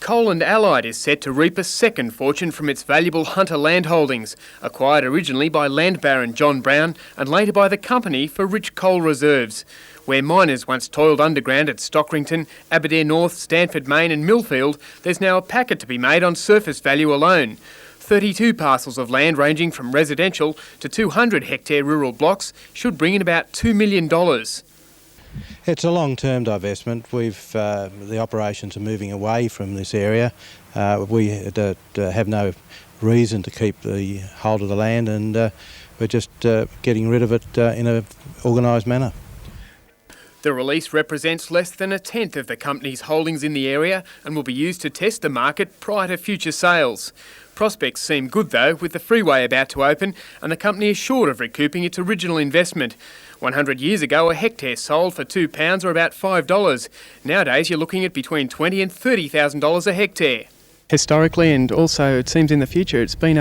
Coal and Allied is set to reap a second fortune from its valuable Hunter land holdings, acquired originally by land baron John Brown and later by the company for rich coal reserves. Where miners once toiled underground at Stockrington, Aberdeen North, Stanford Main and Millfield, there's now a packet to be made on surface value alone. 32 parcels of land ranging from residential to 200 hectare rural blocks should bring in about $2 million. It's a long-term divestment. The operations are moving away from this area. We have no reason to keep the hold of the land, and we're just getting rid of it in an organised manner. The release represents less than a tenth of the company's holdings in the area and will be used to test the market prior to future sales. Prospects seem good though, with the freeway about to open, and the company is short of recouping its original investment. 100 years ago, a hectare sold for £2 or about $5. Nowadays, you're looking at between $20,000 and $30,000 a hectare. Historically, and also it seems in the future, it's been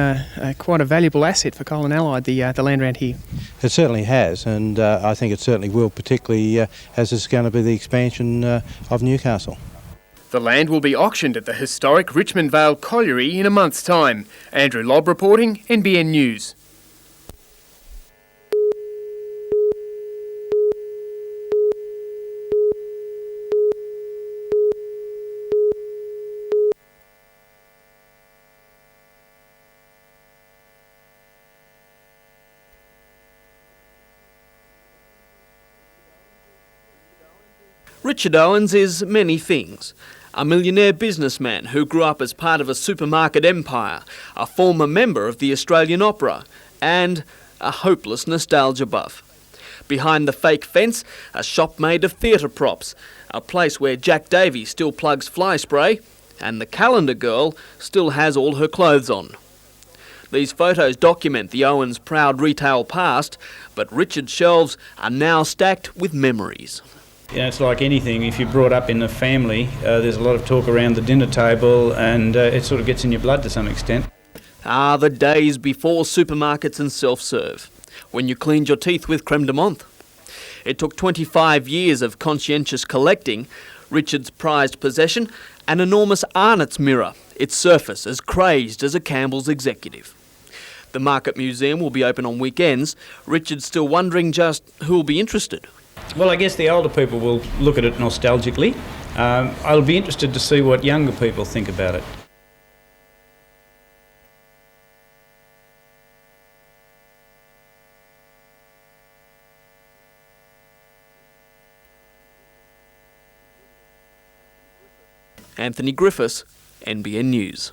quite a valuable asset for Coal and Allied, the land around here. It certainly has, and I think it certainly will, particularly as it's going to be the expansion of Newcastle. The land will be auctioned at the historic Richmond Vale Colliery in a month's time. Andrew Lobb reporting, NBN News. Richard Owens is many things. A millionaire businessman who grew up as part of a supermarket empire, a former member of the Australian Opera, and a hopeless nostalgia buff. Behind the fake fence, a shop made of theatre props, a place where Jack Davey still plugs fly spray, and the calendar girl still has all her clothes on. These photos document the Owens' proud retail past, but Richard's shelves are now stacked with memories. You know, it's like anything, if you're brought up in a family, there's a lot of talk around the dinner table, and it sort of gets in your blood to some extent. Ah, the days before supermarkets and self-serve, when you cleaned your teeth with creme de menthe. It took 25 years of conscientious collecting, Richard's prized possession, an enormous Arnott's mirror, its surface as crazed as a Campbell's executive. The Market Museum will be open on weekends. Richard's still wondering just who will be interested. Well, I guess the older people will look at it nostalgically. I'll be interested to see what younger people think about it. Anthony Griffiths, NBN News.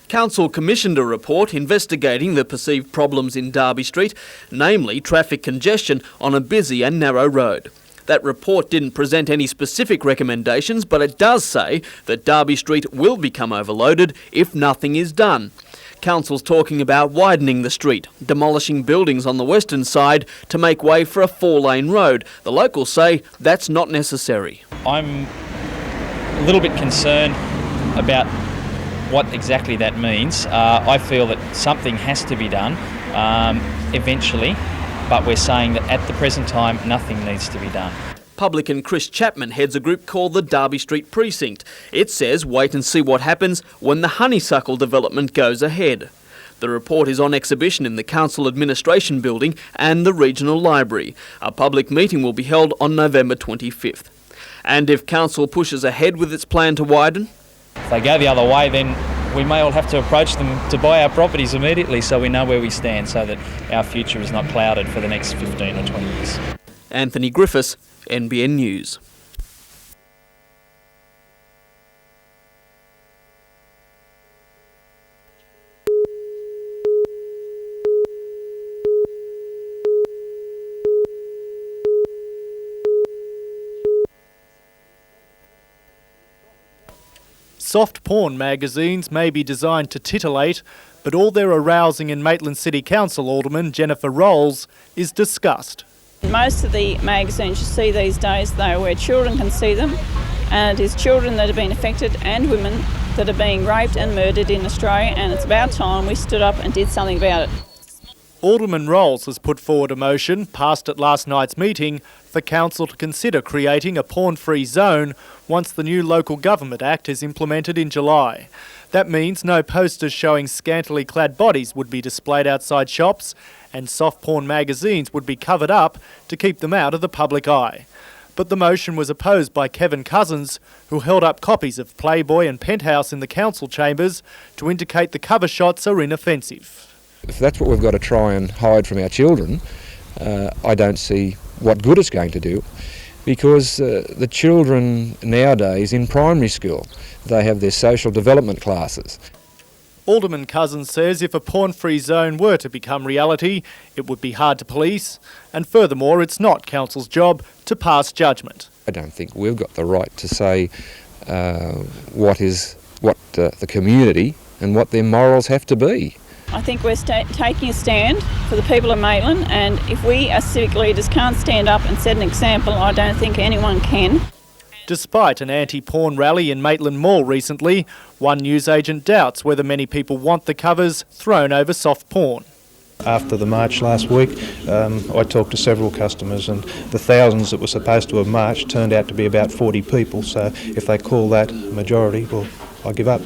Council commissioned a report investigating the perceived problems in Derby Street, namely traffic congestion on a busy and narrow road. That report didn't present any specific recommendations, but it does say that Derby Street will become overloaded if nothing is done. Council's talking about widening the street, demolishing buildings on the western side to make way for a 4-lane road. The locals say that's not necessary. I'm a little bit concerned about what exactly that means. I feel that something has to be done eventually, but we're saying that at the present time nothing needs to be done. Publican Chris Chapman heads a group called the Derby Street Precinct. It says wait and see what happens when the honeysuckle development goes ahead. The report is on exhibition in the Council Administration Building and the Regional Library. A public meeting will be held on November 25th. And if Council pushes ahead with its plan to widen? If they go the other way, then we may all have to approach them to buy our properties immediately so we know where we stand, so that our future is not clouded for the next 15 or 20 years. Anthony Griffiths, NBN News. Soft porn magazines may be designed to titillate, but all they're arousing in Maitland City Council Alderman Jennifer Rolls is disgust. Most of the magazines you see these days, though, where children can see them, and it is children that have been affected and women that are being raped and murdered in Australia, and it's about time we stood up and did something about it. Alderman Rolls has put forward a motion, passed at last night's meeting, for Council to consider creating a porn-free zone once the new Local Government Act is implemented in July. That means no posters showing scantily clad bodies would be displayed outside shops, and soft porn magazines would be covered up to keep them out of the public eye. But the motion was opposed by Kevin Cousins, who held up copies of Playboy and Penthouse in the council chambers to indicate the cover shots are inoffensive. If that's what we've got to try and hide from our children, I don't see what good it's going to do, because the children nowadays in primary school, they have their social development classes. Alderman Cousins says if a porn-free zone were to become reality, it would be hard to police, and furthermore, it's not Council's job to pass judgment. I don't think we've got the right to say what the community and what their morals have to be. I think we're taking a stand for the people of Maitland, and if we as civic leaders can't stand up and set an example, I don't think anyone can. Despite an anti-porn rally in Maitland Mall recently, one newsagent doubts whether many people want the covers thrown over soft porn. After the march last week, I talked to several customers, and the thousands that were supposed to have marched turned out to be about 40 people, so if they call that a majority, well, I give up.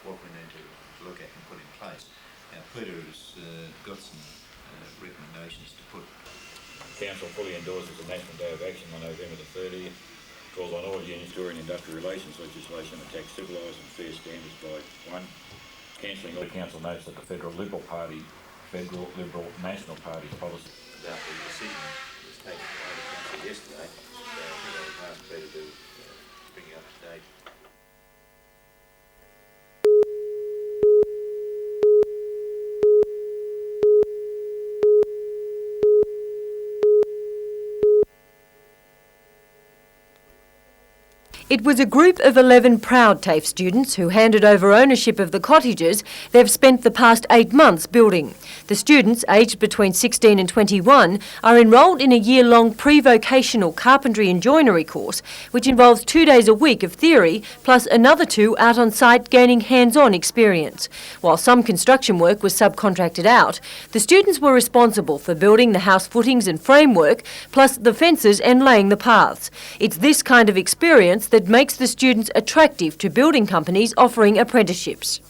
What we need to look at and put in place. Now, Peter has got some recommendations to put. Council fully endorses the National Day of Action on November the 30th. Calls on all unions during industrial relations legislation to tax civilised and fair standards by 1. Cancelling all. The Council notes that the Federal Liberal National Party's policy. About the decision that was taken by the Council yesterday, so I've asked Peter to bring you up to date. It was a group of 11 proud TAFE students who handed over ownership of the cottages they've spent the past 8 months building. The students, aged between 16 and 21, are enrolled in a year-long pre-vocational carpentry and joinery course, which involves 2 days a week of theory, plus another 2 out on site gaining hands-on experience. While some construction work was subcontracted out, the students were responsible for building the house footings and framework, plus the fences and laying the paths. It's this kind of experience that makes the students attractive to building companies offering apprenticeships.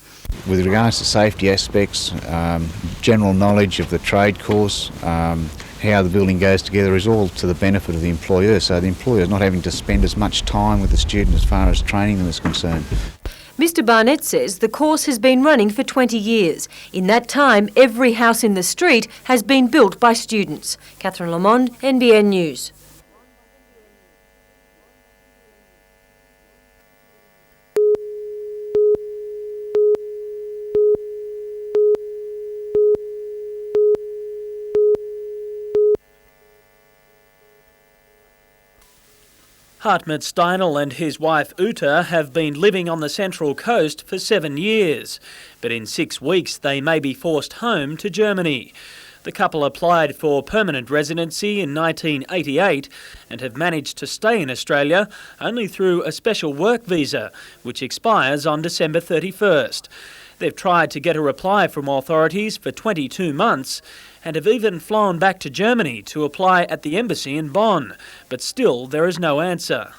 With regards to safety aspects, general knowledge of the trade course, how the building goes together is all to the benefit of the employer, so the employer is not having to spend as much time with the student as far as training them is concerned. Mr Barnett says the course has been running for 20 years. In that time, every house in the street has been built by students. Catherine Lamond, NBN News. Hartmut Steinel and his wife Uta have been living on the Central Coast for 7 years, but in 6 weeks they may be forced home to Germany. The couple applied for permanent residency in 1988 and have managed to stay in Australia only through a special work visa, which expires on December 31st. They've tried to get a reply from authorities for 22 months and have even flown back to Germany to apply at the embassy in Bonn, but still there is no answer.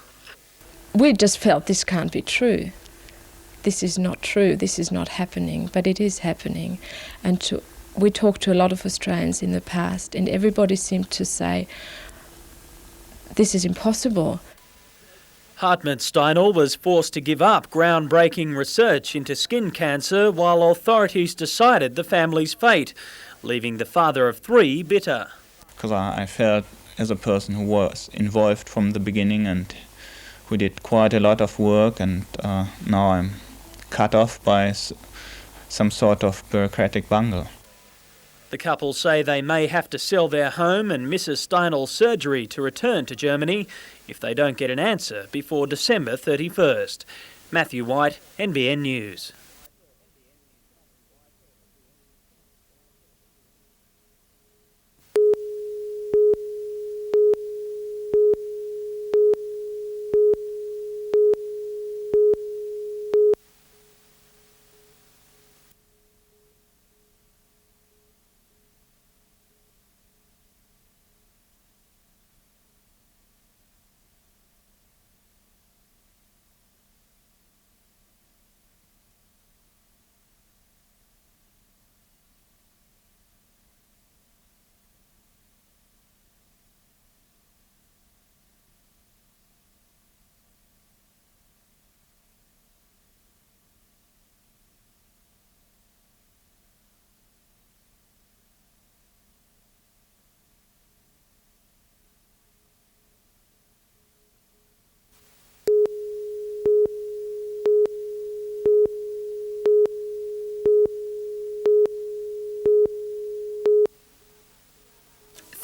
We just felt this can't be true. This is not true, this is not happening, but it is happening. And we talked to a lot of Australians in the past and everybody seemed to say, this is impossible. Hartmut Steinel was forced to give up groundbreaking research into skin cancer while authorities decided the family's fate, leaving the father of 3 bitter. Because I felt as a person who was involved from the beginning and who did quite a lot of work, and now I'm cut off by some sort of bureaucratic bungle. The couple say they may have to sell their home and Mrs. Steinel's surgery to return to Germany if they don't get an answer before December 31st. Matthew White, NBN News.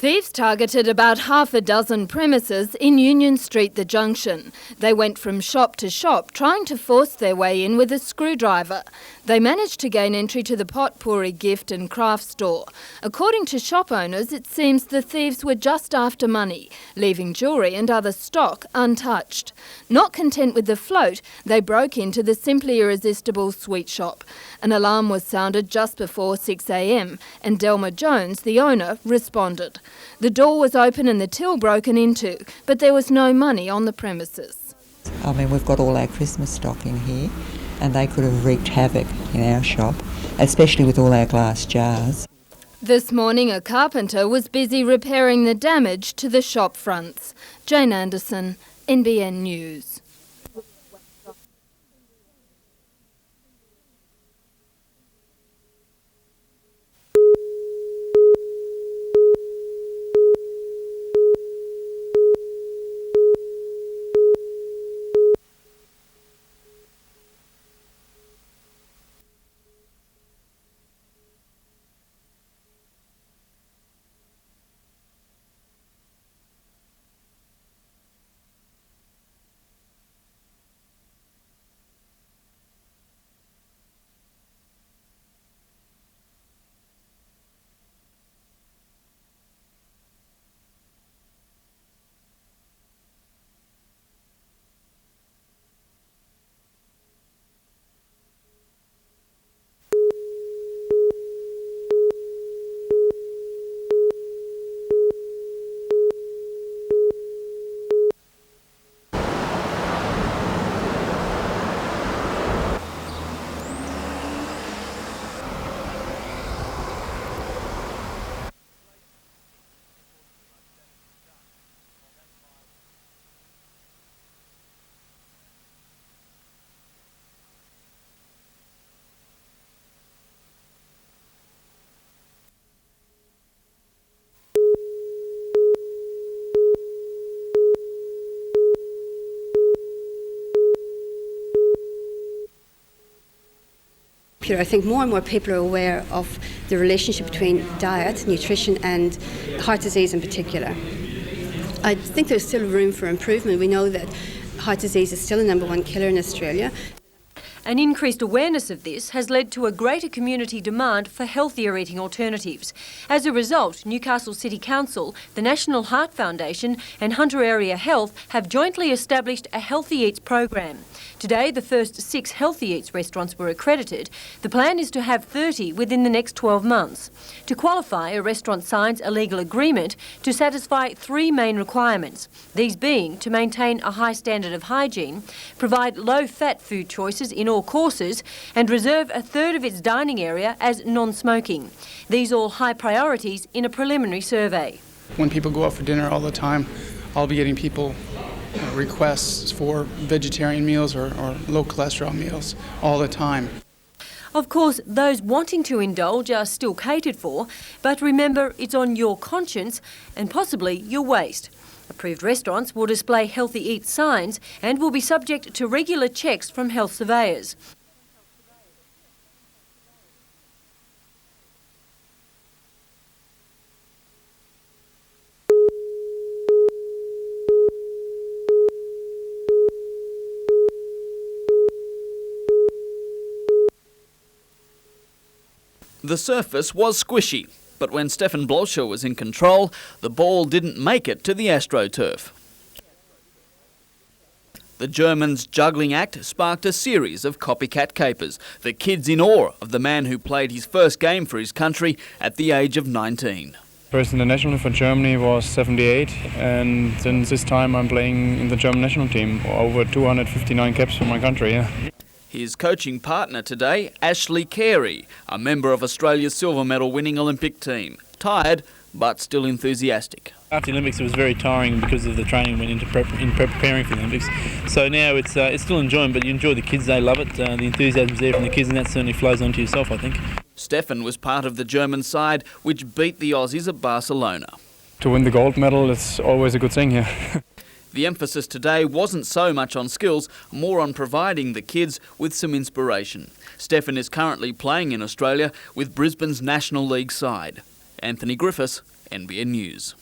Thieves targeted about half a dozen premises in Union Street, the Junction. They went from shop to shop, trying to force their way in with a screwdriver. They managed to gain entry to the Potpourri gift and craft store. According to shop owners, it seems the thieves were just after money, leaving jewellery and other stock untouched. Not content with the float, they broke into the Simply Irresistible sweet shop. An alarm was sounded just before 6 a.m, and Delma Jones, the owner, responded. The door was open and the till broken into, but there was no money on the premises. I mean, we've got all our Christmas stock in here, and they could have wreaked havoc in our shop, especially with all our glass jars. This morning, a carpenter was busy repairing the damage to the shop fronts. Jane Anderson, NBN News. popular. I think more and more people are aware of the relationship between diet, nutrition and heart disease in particular. I think there's still room for improvement. We know that heart disease is still the #1 killer in Australia. An increased awareness of this has led to a greater community demand for healthier eating alternatives. As a result, Newcastle City Council, the National Heart Foundation and Hunter Area Health have jointly established a Healthy Eats program. Today, the first 6 Healthy Eats restaurants were accredited. The plan is to have 30 within the next 12 months. To qualify, a restaurant signs a legal agreement to satisfy 3 main requirements, these being to maintain a high standard of hygiene, provide low-fat food choices in all courses and reserve a third of its dining area as non-smoking. These all high priorities in a preliminary survey. When people go out for dinner all the time, I'll be getting people requests for vegetarian meals or low cholesterol meals all the time. Of course, those wanting to indulge are still catered for, but remember it's on your conscience and possibly your waste. Approved restaurants will display Healthy Eats signs and will be subject to regular checks from health surveyors. The surface was squishy, but when Stefan Bloscher was in control, the ball didn't make it to the AstroTurf. The Germans' juggling act sparked a series of copycat capers, the kids in awe of the man who played his first game for his country at the age of 19. First international for Germany was 78, and since this time I'm playing in the German national team, over 259 caps for my country. Yeah. His coaching partner today, Ashley Carey, a member of Australia's silver medal winning Olympic team. Tired, but still enthusiastic. After the Olympics it was very tiring because of the training went into preparing for the Olympics. So now it's still enjoying, but you enjoy the kids, they love it. The enthusiasm's there from the kids and that certainly flows onto yourself, I think. Stefan was part of the German side which beat the Aussies at Barcelona. To win the gold medal, it's always a good thing, yeah. The emphasis today wasn't so much on skills, more on providing the kids with some inspiration. Stefan is currently playing in Australia with Brisbane's National League side. Anthony Griffiths, NBN News.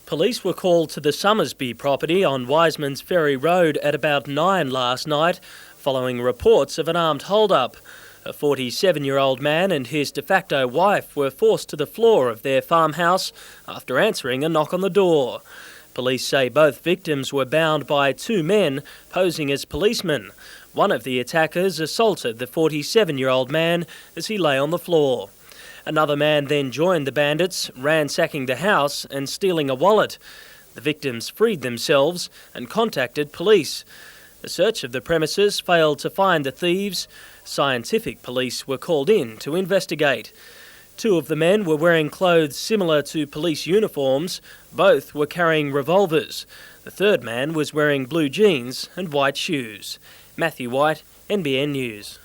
Police were called to the Summersby property on Wiseman's Ferry Road at about 9 last night, following reports of an armed hold-up. A 47-year-old man and his de facto wife were forced to the floor of their farmhouse after answering a knock on the door. Police say both victims were bound by 2 men posing as policemen. One of the attackers assaulted the 47-year-old man as he lay on the floor. Another man then joined the bandits, ransacking the house and stealing a wallet. The victims freed themselves and contacted police. A search of the premises failed to find the thieves. Scientific police were called in to investigate. 2 of the men were wearing clothes similar to police uniforms. Both were carrying revolvers. The third man was wearing blue jeans and white shoes. Matthew White, NBN News.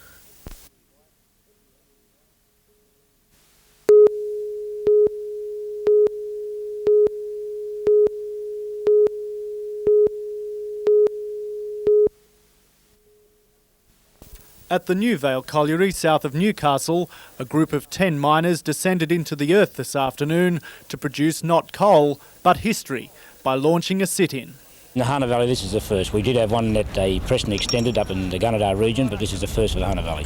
At the New Vale Colliery south of Newcastle, a group of 10 miners descended into the earth this afternoon to produce not coal, but history, by launching a sit-in. In the Hunter Valley, this is the first. We did have one at a Preston Extended up in the Gunnedah region, but this is the first for the Hunter Valley.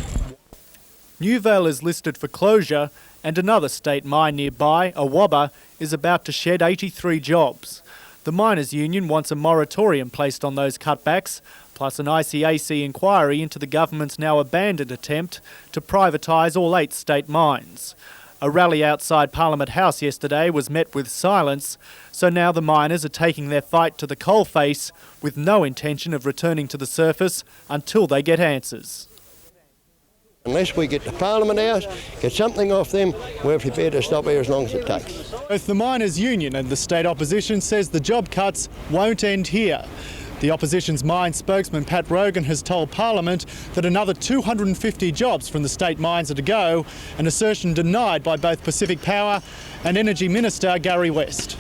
Newvale is listed for closure, and another state mine nearby, Awabba, is about to shed 83 jobs. The miners' union wants a moratorium placed on those cutbacks, plus an ICAC inquiry into the government's now abandoned attempt to privatise all 8 state mines. A rally outside Parliament House yesterday was met with silence, so now the miners are taking their fight to the coalface with no intention of returning to the surface until they get answers. Unless we get to Parliament House, get something off them, we're prepared to stop here as long as it takes. Both the miners' union and the state opposition says the job cuts won't end here. The opposition's mine spokesman Pat Rogan has told Parliament that another 250 jobs from the state mines are to go, an assertion denied by both Pacific Power and Energy Minister Gary West.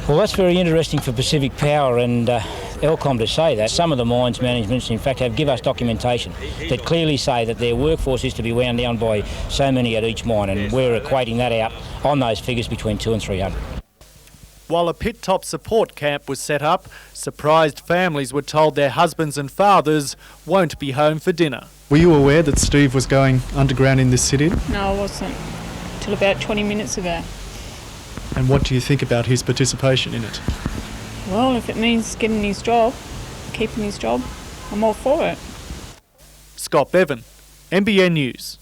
Well, that's very interesting for Pacific Power and Elcom to say that. Some of the mines managements, in fact, have given us documentation that clearly say that their workforce is to be wound down by so many at each mine, and we're equating that out on those figures between 200 and 300. While a pit-top support camp was set up, surprised families were told their husbands and fathers won't be home for dinner. Were you aware that Steve was going underground in this sit-in? No, I wasn't, till about 20 minutes ago. And what do you think about his participation in it? Well, if it means getting his job, keeping his job, I'm all for it. Scott Bevan, NBN News.